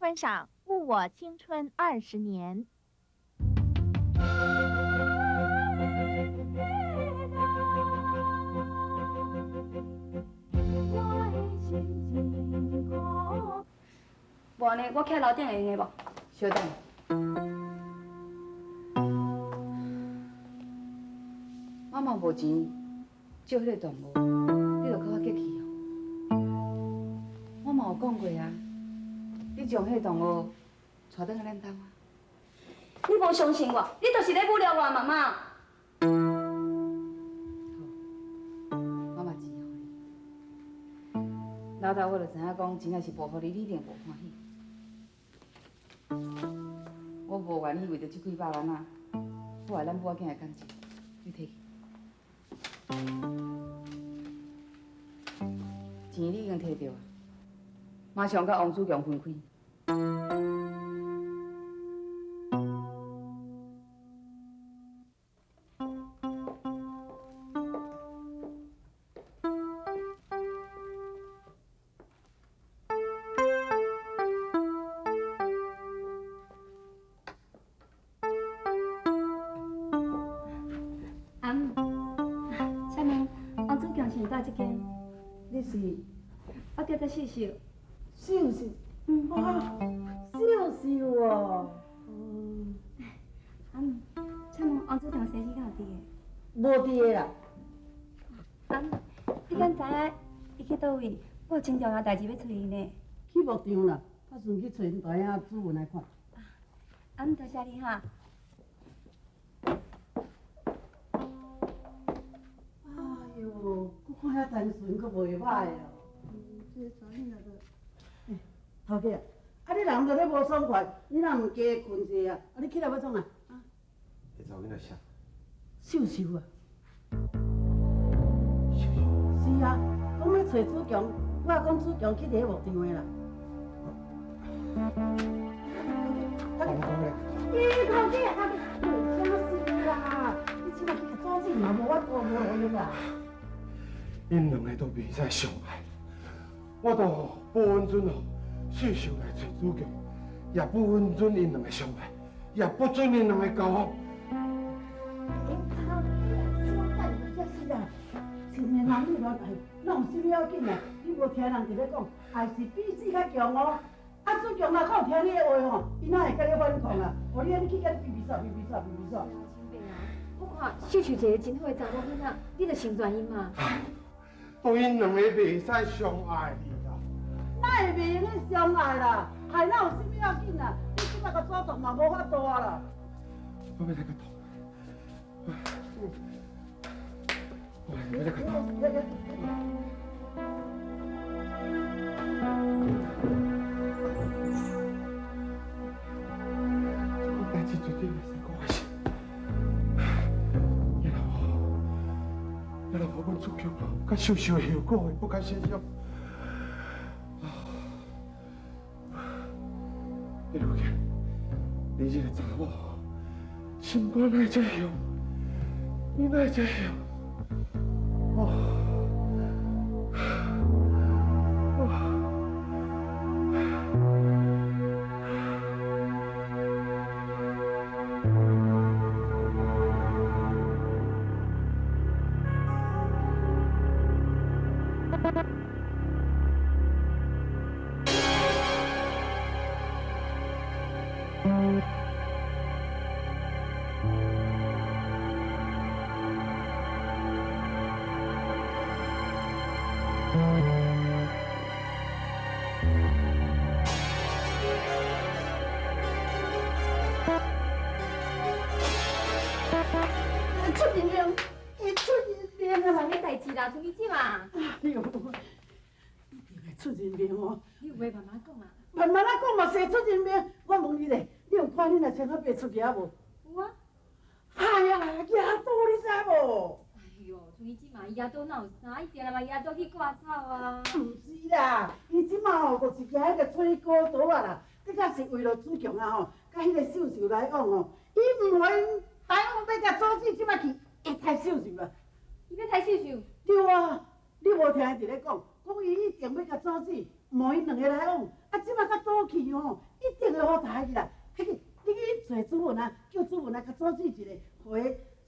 观赏《误我青春20年》。无呢，我徛楼顶会用的无？稍等。我嘛无钱借迄个动物，你着搁我寄去哦。我嘛有讲过啊，你将迄个动物带转去咱兜啊。你无相信我，你就是咧侮辱我妈妈。我嘛钱互你，老头我就知影讲，真正是无互你，你一定无欢喜。我无愿意为着这几百万啊，破坏咱母仔囝的感情，你摕去。钱你已经摕到啊，马上甲王子强分开。你是我叫做秀秀。秀秀，啊，秀秀哦。请问王组长生日敢有伫个？无伫个啦。你敢知影伊去倒位？我有真重要代志要找伊呢。去牧场啦，打算去找因大兄子文来看。多谢你哈。哎哟，我看遐单纯，可袂歹哦。这个查囡仔都，头家，你人就咧无爽快，你若唔加困一下啊？你起来要创啊？你查囡仔啥？秀秀啊。秀秀。是啊，讲要找子强，我也讲子强去伫牧场的啦。讲咧。头家，啥事啦？你即摆去甲阻止嘛，无法度无路用啦。因两个都袂使相爱，我都不允准哦，秀秀来找主角，也不允准因两个相爱，也不准因两个交往。前面男女恋爱，哪有什么要紧啊？你无听人伫咧讲，爱是彼此较强哦。啊，主角若靠听你的话吼，伊哪会甲你反抗啊？哦，你去甲你比比煞。我看秀秀一个真好的查某囡仔，你着成全伊嘛。都因两个袂使相爱啦。哪会袂用去相爱啦？爱哪有什么要紧啊？你即摆甲主动嘛无法度啊啦。我要来个痛。我要来个痛。代志绝对袂使讲我事。你若无阮主角，甲秀秀的后果会不堪设想。你如见，你这个查某，心肝哪会这样？你哪会这样？从你姐嘛？哎呦，一定会出人命哦！你有话慢慢讲啊。慢慢仔讲嘛，生出人命。我问你咧，你有看恁阿穿甲白出去啊无？有啊。哎呀，野刀你知无？哎呦，从你姐嘛，野刀哪有啥？伊定来嘛野刀去割草啊。唔是啦，伊即马吼，就是惊迄个吹鼓刀啊啦，更加是为了主强啊吼，甲迄个秀秀来往哦，伊唔愿台湾要甲阻止即马去会太秀秀啦。伊要太秀秀？对啊，你无听伊伫咧讲，讲伊一定要甲阻止，问因两个来往，即马较早去吼，一定会好代志啦。快去，你去找主文啊，叫主文啊，甲组织一个，互伊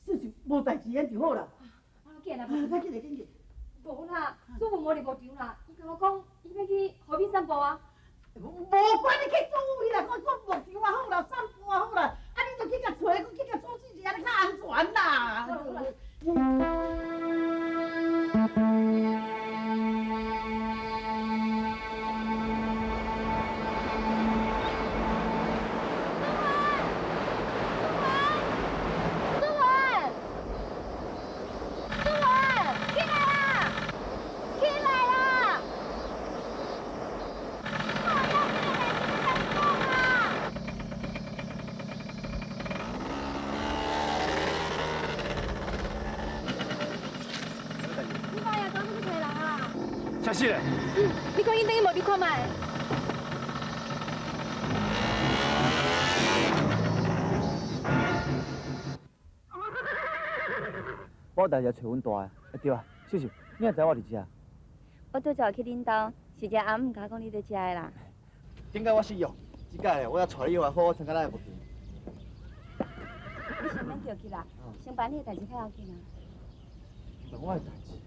算是无代志演就好啦。紧啦，快去来，紧去。无啦，祖父无伫无场啦，伊甲我讲，伊要去河边散步啊。无管你去做位啦，我牧场啊好啦，散步啊好啦，你就去甲找，去甲组织一下，你较安全啦。啥事嘞？你看因等于无你看卖。我代志找阮大个，对啊，秀秀，你也知我伫遮。我拄则去恁兜，是只阿姆甲讲你伫遮的啦。顶解我失约，即届咧我要带你回来好好参加咱的活动。你先免叫去啦，先办你的代志较要紧啊。办我的代志。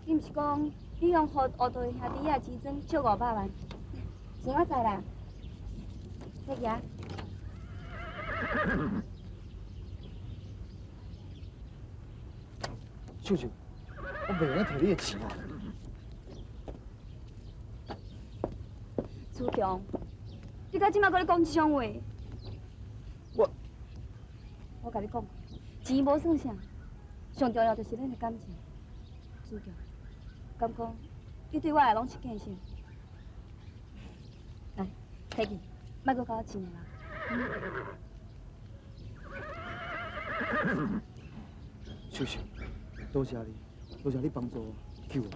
你毋是讲你用互乌道兄弟仔钱庄借500万？是我知啦。再行。秀秀，我袂用摕你的钱啊！朱强，你到即马搁咧讲即种话？我甲你讲，钱无算啥，上重要就是咱的感情。朱强，敢讲你对我的拢是假性？来，摕去，莫搁甲我钱啦。秀秀，多谢你，多谢你帮助我，救我。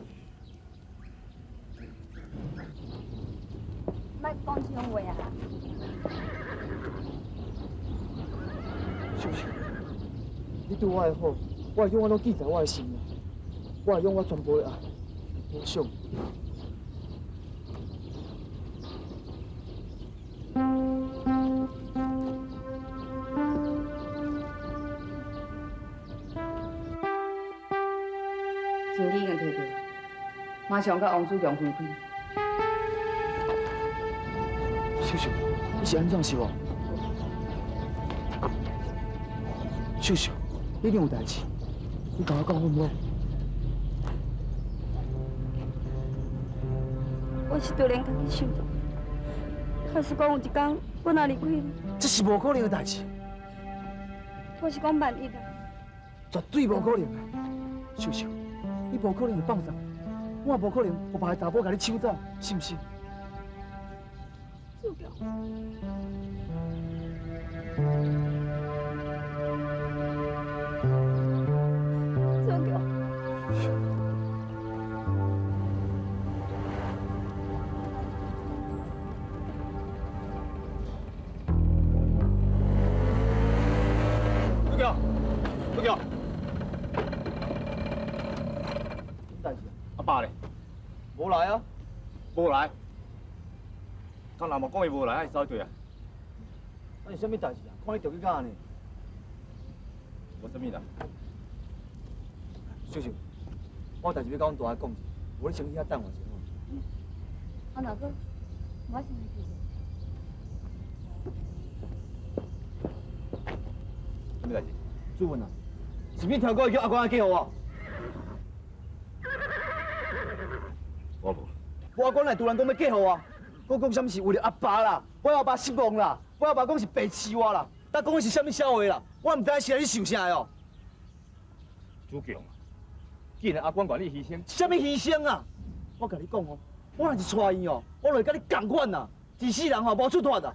莫讲即种话啊！秀秀，你对我的好，我会永远拢记在我的心内，我会用我全部的爱补偿。钱你已经摕到，马上甲王祖强分开。秀秀，你是安怎是无？秀秀，你一定有代志，你甲我讲好唔好？我是突然间去想到，假使讲有一天我若离开你，这是无可能的代志，我是讲万一啦。绝对无可能的。秀秀，你无可能会放纵，我也无可能有别个查某甲你抢走，是毋是？朱强，朱强。朱强，朱强，代志阿爸咧，无来啊？无来。刚若无讲伊无来，还是走对啊？那是啥物代志啊？看你着急甲呢？无啥物啦。秀秀，我有代志要甲阮大爷讲者，无你先去遐等我一下。啊，哪个？我先去做。啥物代志？主文啊，是免跳过叫阿官来嫁互我？我无。我阿官来突然讲要嫁互我，我讲啥物是为了阿爸啦，我阿爸失望啦，我阿爸讲是白痴我啦，但讲的是啥物笑话啦？我唔知是安你想啥的哦。主强啊，既然阿官管你牺牲，啥物牺牲啊？我甲你讲哦，我若是带伊哦，我就会甲你共款啦，一世人吼无出脱啦。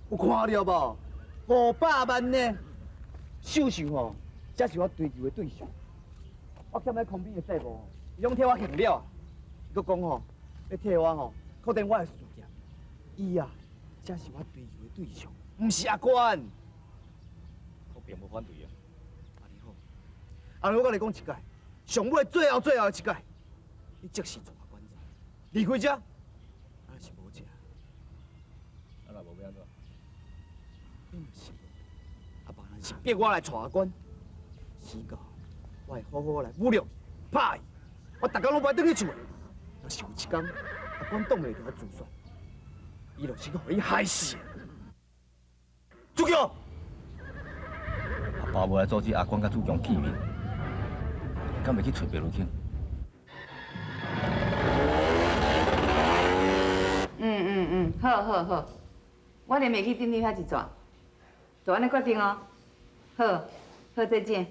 有看到无？500万呢？秀秀吼，才是我追求的对象。我欠在空边的债务，伊拢替我还了。佮讲吼，要替我吼确定我的事业。伊啊，才是我追求的对象，毋是阿官。我并无反对啊。安尼好，安尼我甲你讲一届，上尾最后的一届，你即时带棺材，离开这，还是无食？啊，若无要安怎？你若是无，啊，别人是逼我来带棺，死到我会好好来侮辱伊、拍伊，我逐工拢不爱转去厝的。若是有一天阿官挡袂住自选，伊就是去互伊害死的。主教，阿爸无来阻止阿官甲主强见面，敢袂去找白如卿？好，我连袂去顶你遐一逝，就安尼决定哦。好，再见。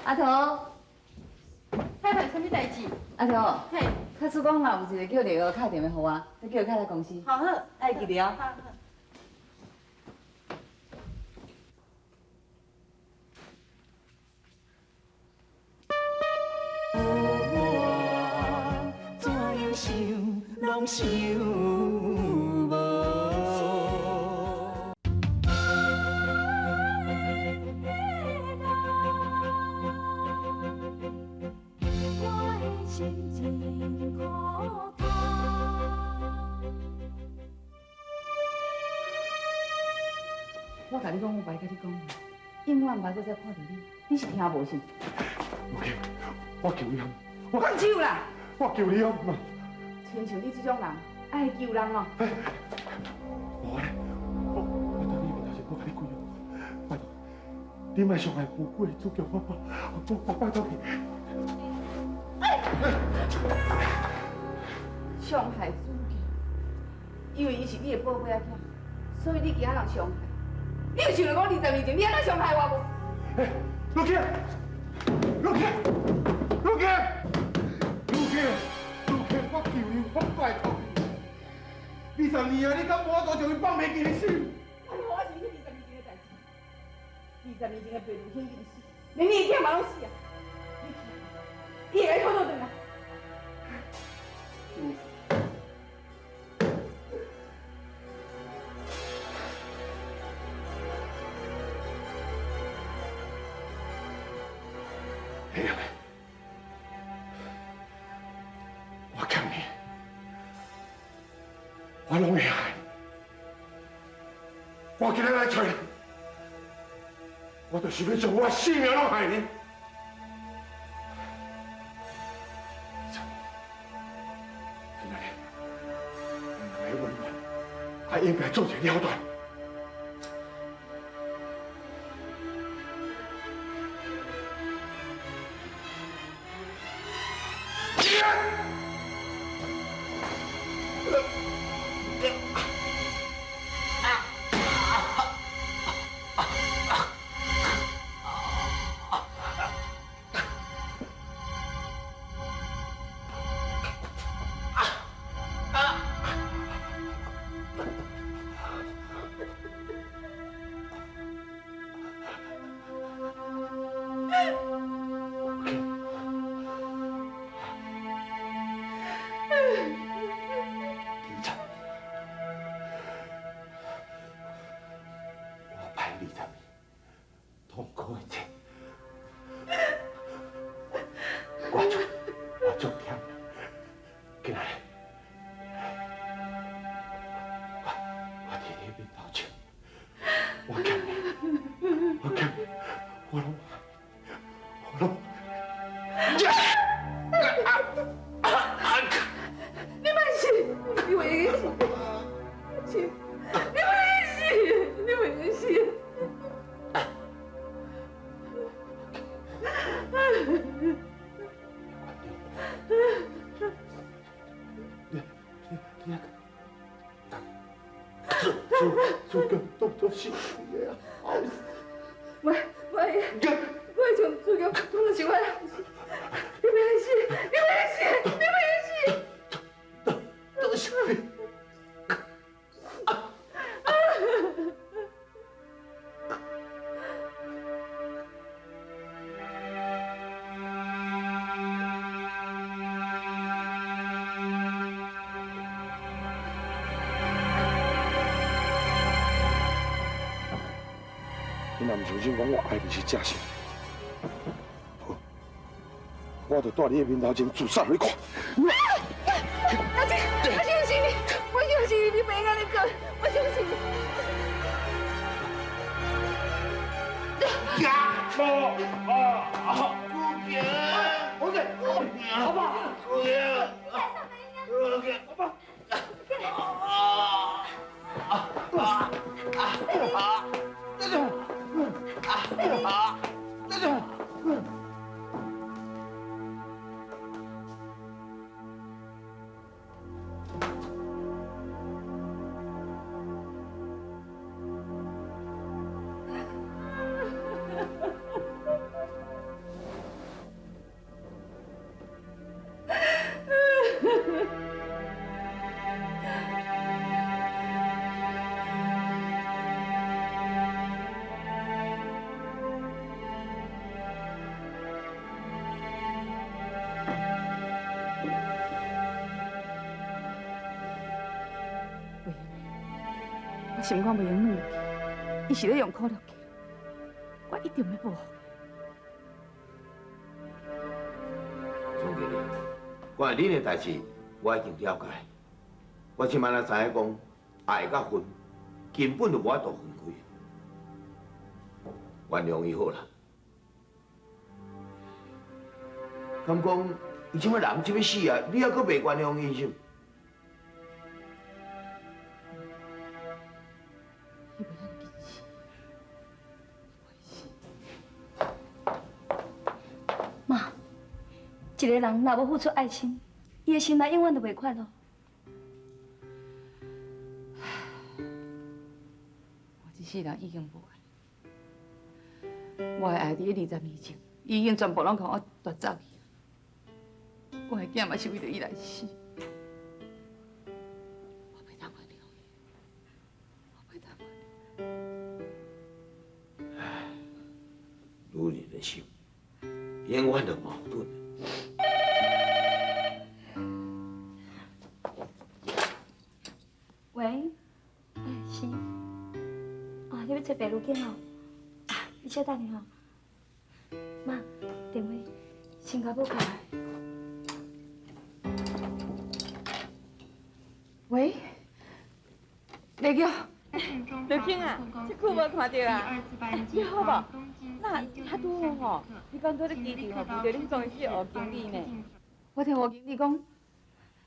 阿桃，太太，什么代志？阿桃，嘿，假使讲若有一个叫丽娥打电话给我，你叫伊开来公司。好好，爱记得哦。好好。怎样想，拢想无。我的心情苦透。我甲你讲，我白甲你讲，永远白搁再看到你，你是听无是？我求你，放手啦！我求你哦，妈。亲像你这种人，爱救人哦。无咧，我等你明仔日我甲你跪哦，拜托，你莫伤害无辜的主角，我拜托你。伤害主角，因为伊是你的宝贝仔囝，所以你惊人伤害。你有想着讲20年前你安怎伤害我无？陆杰，我求你，我拜托你，20年啊，你敢无法度将伊放袂记你死？我是迄20年前的代志，20年前的白如卿已经死，连你的囝嘛拢死啊！你去，伊会来讨倒转来。会用的，我欠你，我拢会害你。我今日来找你，我就是要将我的性命拢害你。今日我们的温暖，还应该做一个了断。我足忝，今仔日我替你面道歉，我欠你，我拢。你慢些，你为个死，你为个死。这个动作是你的好事。我从主角讲到是我的好事，你别死，都是你。你若唔相信我爱你是假实，好，我我就带你的面头前自杀你看。阿姐，我相信你，我相信你，你袂安尼做，我相信你。我心肝袂用软落去，伊是咧用苦肉计，我一定要报复。总经理，关于恁的代志，我已经了解。我即摆才知影讲，爱甲恨根本就无法度分开。原谅伊好啦。敢讲伊即摆人即要死啊，你还阁袂原谅伊是？妈，一个人若无付出爱心，伊的心内永远都袂快乐。我这世人已经无爱，我的爱伫咧20年前，伊已经全部拢甲我夺走去。我的囝嘛是为着伊来死，我袂当原谅伊，我袂当原谅。女人的心永远都矛盾。喂，是，你要找白如囝哦？你稍等下吼。妈，电话新加坡卡来。喂，丽玉，刘庆啊，这久无看到啊，你好无？那拄好吼，你讲在咧机场吼遇到恁总公司的吴经理呢？我听吴经理讲，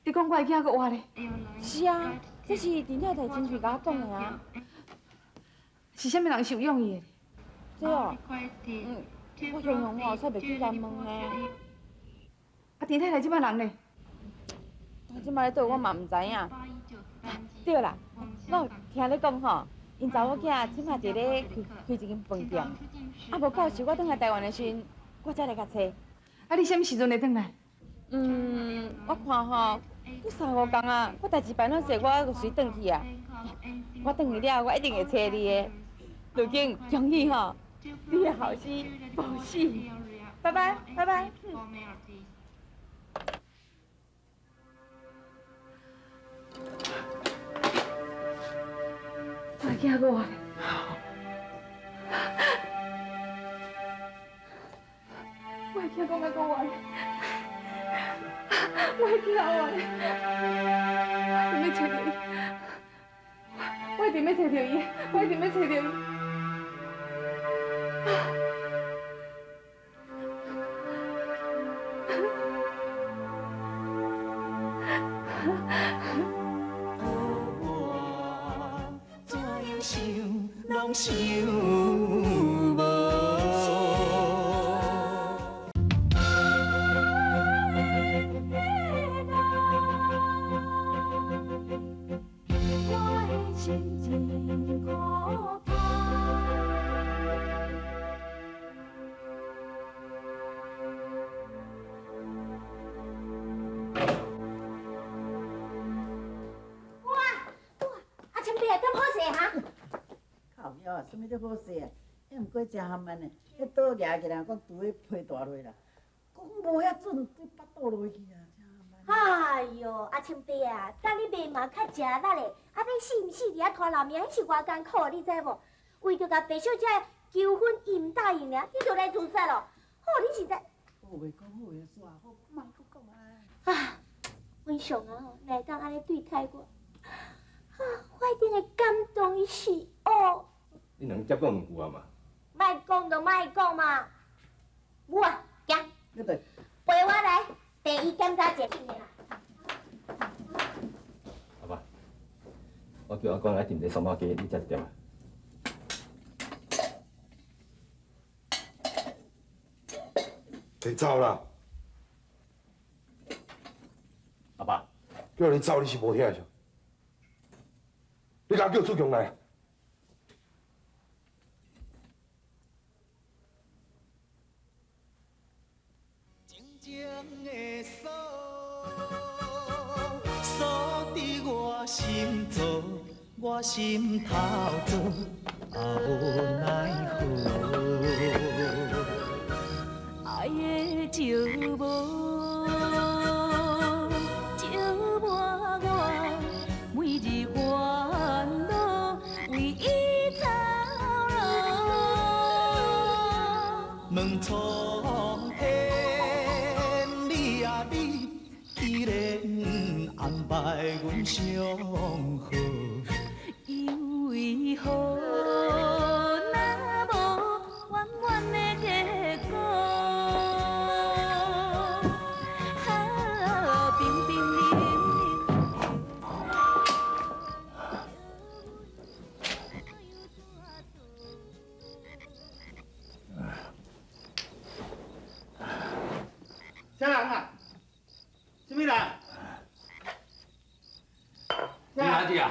你讲我的囝搁活咧？是啊，这是陈太太亲嘴甲我讲的啊。是啥物人收养伊的？这哦，我形容吼，煞袂去人问呢。啊，陈太太即摆人呢？即摆咧倒，我嘛唔知影。对啦，我有听你讲吼，因查某囝即摆伫咧开一间饭店，啊无到时我转来台湾的时阵，我才来甲找。啊，你啥物时阵会转来？我看吼，佫3、5天啊，我代志办了侪，我就随转去啊。我转去了，我一定会找你的。刘景，恭喜吼，你的好事报喜，拜拜，拜拜。我的囝搁活咧？我的囝讲要搁活咧？我的囝活咧？我一定要找到伊！我一定要找到伊！我一定要找到伊！拢想无。我的心真可怕。阿陈伯咁好势哈？靠腰啊，什么叫好势啊？迄毋过真含慢呢，迄倒举起来，搁拄咧批大落啦。讲无遐准，对巴倒落去啊，真含慢。哎哟，阿陈伯啊，等你卖嘛较食力咧，啊要死毋死伫遐拖老命，迄是偌艰苦，你知无？为着甲白小姐求婚，伊毋答应啊，你就来自杀咯。好，你实在。无袂讲好诶，煞好，莫搁讲啊。啊，阮上啊，哪会当安尼对待我？啊，我一定会感动伊死哦！你两接讲两句啊嘛？莫讲就莫讲嘛。我啊，行，你对。陪我来第一检查检验啦。阿爸，我叫阿公来订个双毛鸡，你食一碟啊？你走啦！阿爸，叫你走，你是无听着？你甲我叫朱强来。锁伫我心头，我心头做，啊无奈何。爱的寂寞，寂寞我每日烦恼，为伊操劳。问苍天，你啊你，既然安排阮相好，又为何若无圆圆的结果？啊，冰冰冷冷。啥人啊？什么人？你哪里啊？